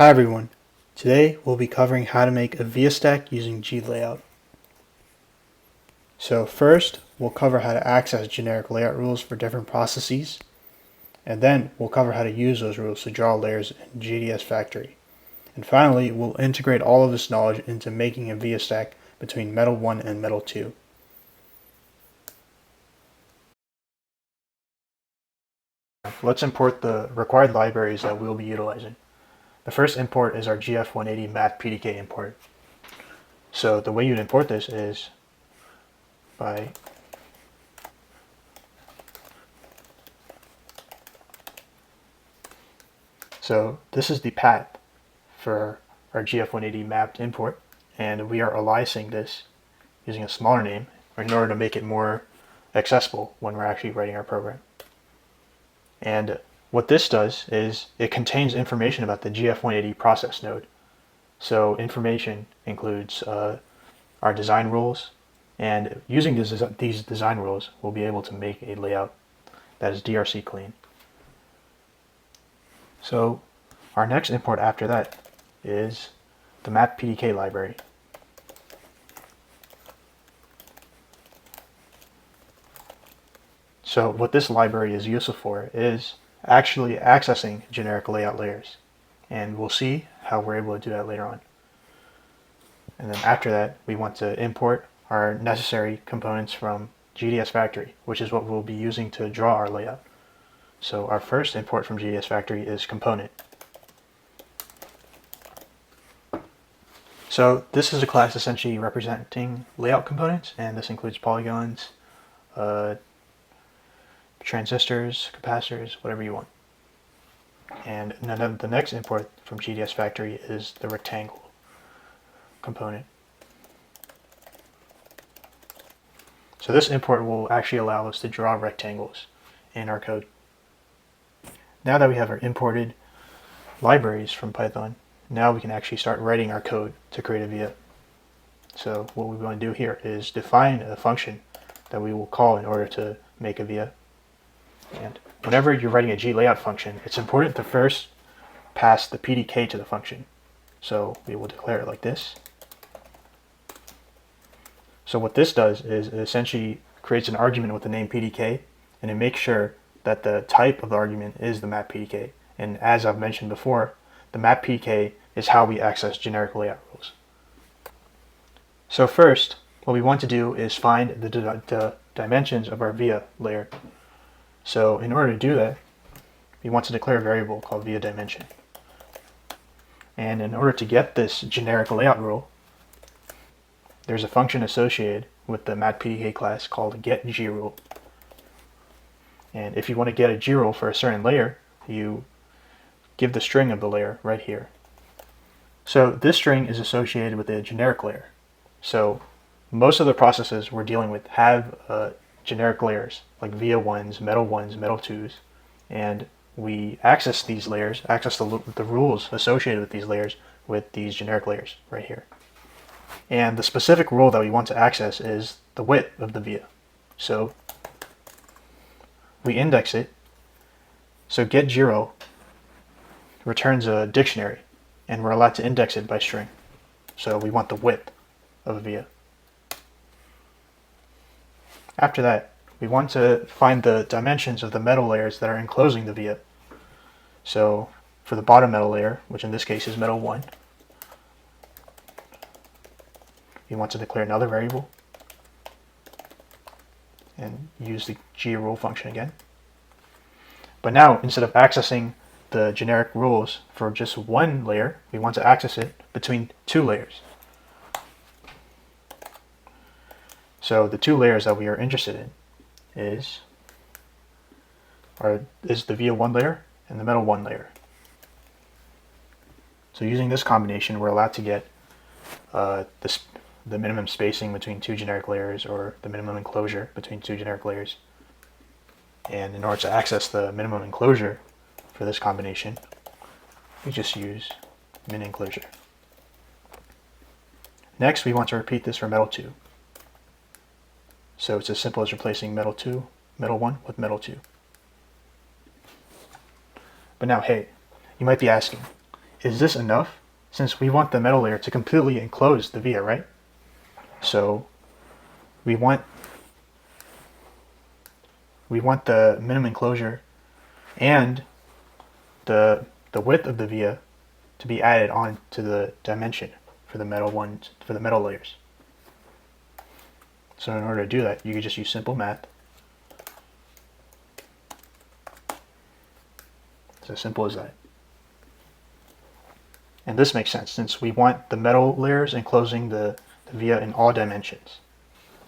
Hi everyone. Today we'll be covering how to make a VIA stack using Glayout. So first we'll cover how to access generic layout rules for different processes, and then we'll cover how to use those rules to draw layers in GDS Factory. And finally we'll integrate all of this knowledge into making a VIA stack between Metal 1 and Metal 2. Let's import the required libraries that we'll be utilizing. The first import is our GF180 math PDK import. So the way you'd import this is by So this is the path for our GF180 mapped import, and we are aliasing this using a smaller name in order to make it more accessible when we're actually writing our program. And what this does is it contains information about the GF180 process node. So information includes our design rules, and using these design rules, we'll be able to make a layout that is DRC clean. So our next import after that is the map PDK library. So what this library is useful for is actually accessing generic layout layers, and we'll see how we're able to do that later on. And then after that, we want to import our necessary components from GDS Factory, which is what we'll be using to draw our layout. So our first import from GDS Factory is component. So this is a class essentially representing layout components, and this includes polygons, transistors, capacitors, whatever you want. And then the next import from GDS Factory is the rectangle component. So this import will actually allow us to draw rectangles in our code. Now that we have our imported libraries from Python, now we can actually start writing our code to create a VIA. So what we want to do here is define a function that we will call in order to make a VIA. And whenever you're writing a glayout function, it's important to first pass the PDK to the function. So we will declare it like this. So what this does is it essentially creates an argument with the name PDK, and it makes sure that the type of the argument is the map PDK. And as I've mentioned before, the map PDK is how we access generic layout rules. So first, what we want to do is find the dimensions of our VIA layer. So in order to do that, we want to declare a variable called VIA dimension. And in order to get this generic layout rule, there's a function associated with the matpdk class called getGrule. And if you want to get a grule for a certain layer, you give the string of the layer right here. So this string is associated with a generic layer. So most of the processes we're dealing with have generic layers, like VIA 1s, Metal 1s, Metal 2s, and we access these layers, access the rules associated with these layers with these generic layers right here. And the specific rule that we want to access is the width of the VIA. So we index it. So getGrule returns a dictionary, and we're allowed to index it by string. So we want the width of a VIA. After that, we want to find the dimensions of the metal layers that are enclosing the VIA. So for the bottom metal layer, which in this case is metal 1, we want to declare another variable and use the grule function again. But now, instead of accessing the generic rules for just one layer, we want to access it between two layers. So the two layers that we are interested in is the VIA 1 layer and the metal 1 layer. So using this combination, we're allowed to get the minimum spacing between two generic layers, or the minimum enclosure between two generic layers. And in order to access the minimum enclosure for this combination, we just use min enclosure. Next, we want to repeat this for metal 2. So it's as simple as replacing metal 1 with metal 2. But now, hey, you might be asking, is this enough? Since we want the metal layer to completely enclose the via, right? So we want the minimum enclosure and the width of the via to be added on to the dimension for the metal layers. So in order to do that, you can just use simple math. It's as simple as that. And this makes sense since we want the metal layers enclosing the via in all dimensions.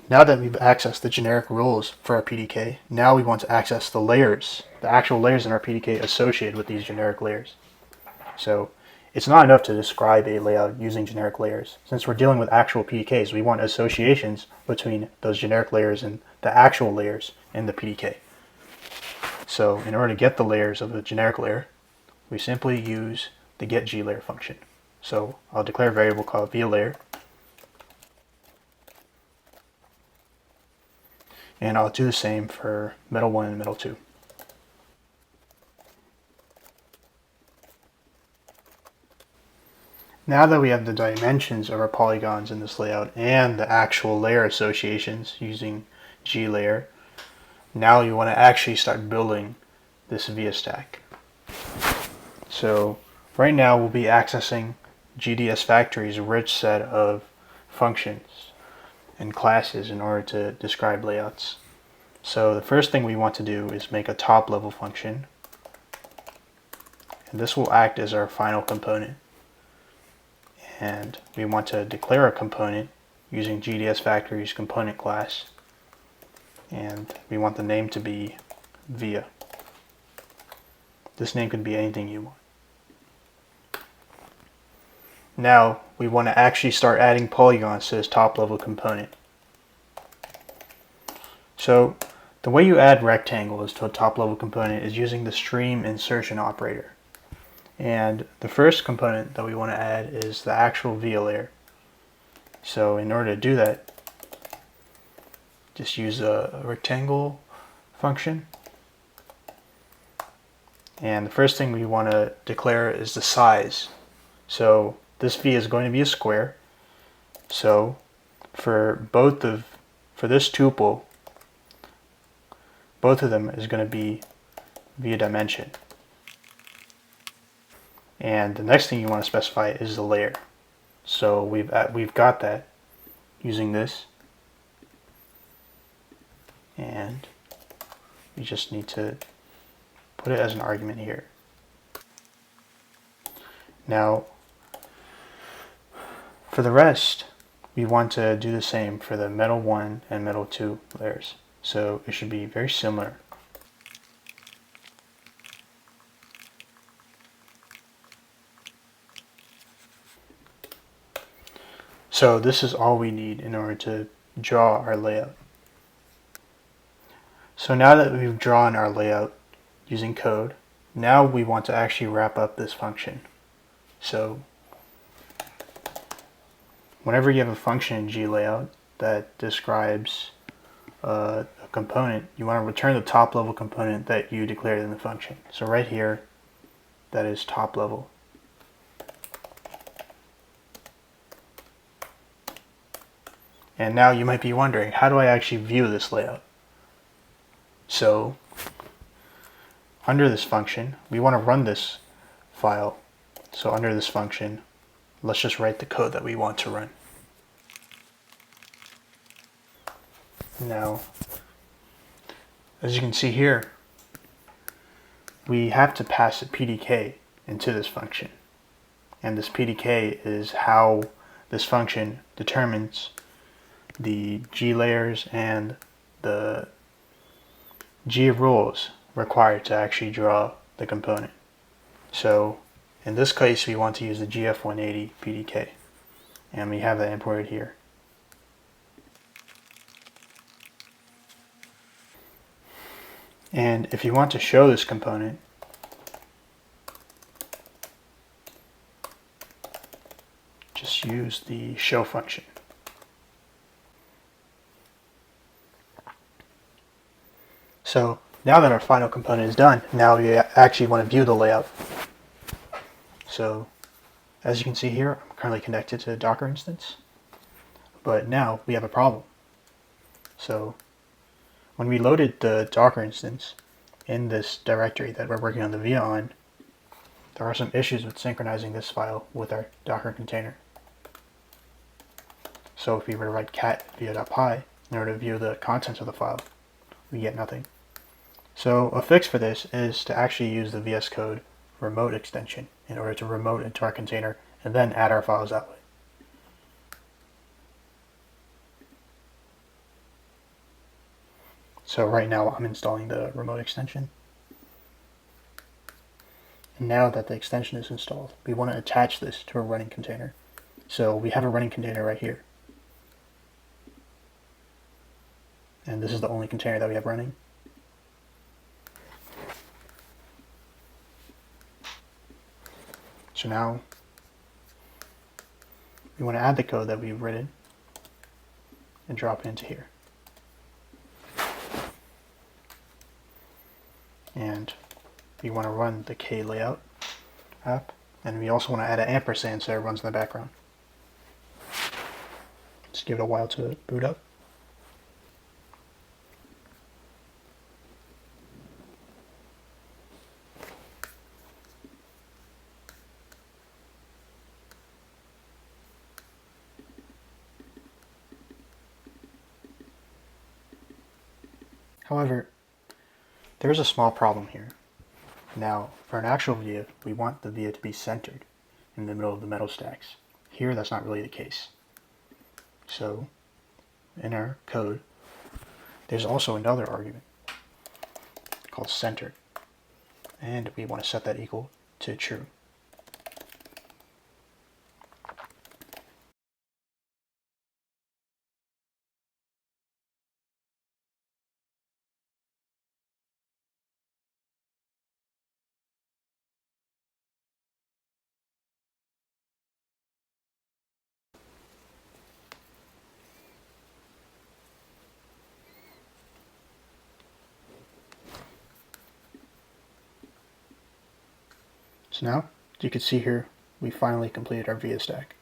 Now that we've accessed the generic rules for our PDK, now we want to access the layers, the actual layers in our PDK associated with these generic layers. So it's not enough to describe a layout using generic layers. Since we're dealing with actual PDKs, we want associations between those generic layers and the actual layers in the PDK. So in order to get the layers of the generic layer, we simply use the getGLayer function. So I'll declare a variable called viaLayer, and I'll do the same for metal 1 and metal 2. Now that we have the dimensions of our polygons in this layout and the actual layer associations using GLayer, now you want to actually start building this via stack. So right now we'll be accessing GDS Factory's rich set of functions and classes in order to describe layouts. So the first thing we want to do is make a top level function, and this will act as our final component. And we want to declare a component using GDS Factory's component class, and we want the name to be via. This name could be anything you want. Now we want to actually start adding polygons to this top level component. So the way you add rectangles to a top level component is using the stream insertion operator. And the first component that we want to add is the actual via layer. So in order to do that, just use a rectangle function. And the first thing we want to declare is the size. So this v is going to be a square. So for this tuple, both of them is going to be via dimension. And the next thing you want to specify is the layer. So we've got that using this, and we just need to put it as an argument here. Now for the rest, we want to do the same for the metal 1 and metal 2 layers. So it should be very similar. So this is all we need in order to draw our layout. So now that we've drawn our layout using code, now we want to actually wrap up this function. So whenever you have a function in GLayout that describes a component, you want to return the top level component that you declared in the function. So right here, that is top level. And now you might be wondering, how do I actually view this layout? So under this function, we want to run this file. So under this function, let's just write the code that we want to run. Now, as you can see here, we have to pass a PDK into this function. And this PDK is how this function determines the G layers and the G rules required to actually draw the component. So in this case, we want to use the GF180 PDK, and we have that imported here. And if you want to show this component, just use the show function. So now that our final component is done, now we actually want to view the layout. So As you can see here, I'm currently connected to the Docker instance, but now we have a problem. So when we loaded the Docker instance in this directory that we're working on the VIA on, there are some issues with synchronizing this file with our Docker container. So if we were to write cat via.py in order to view the contents of the file, we get nothing. So a fix for this is to actually use the VS Code remote extension in order to remote into our container and then add our files that way. So right now I'm installing the remote extension. And now that the extension is installed, we want to attach this to a running container. So we have a running container right here. And this is the only container that we have running. So now we want to add the code that we've written and drop it into here. And we want to run the Glayout app, and we also want to add an ampersand so it runs in the background. Just give it a while to boot up. However, there's a small problem here. Now, for an actual VIA, we want the VIA to be centered in the middle of the metal stacks. Here, that's not really the case. So, in our code, there's also another argument called centered, and we want to set that equal to true. So now, as you can see here, we finally completed our VIA stack.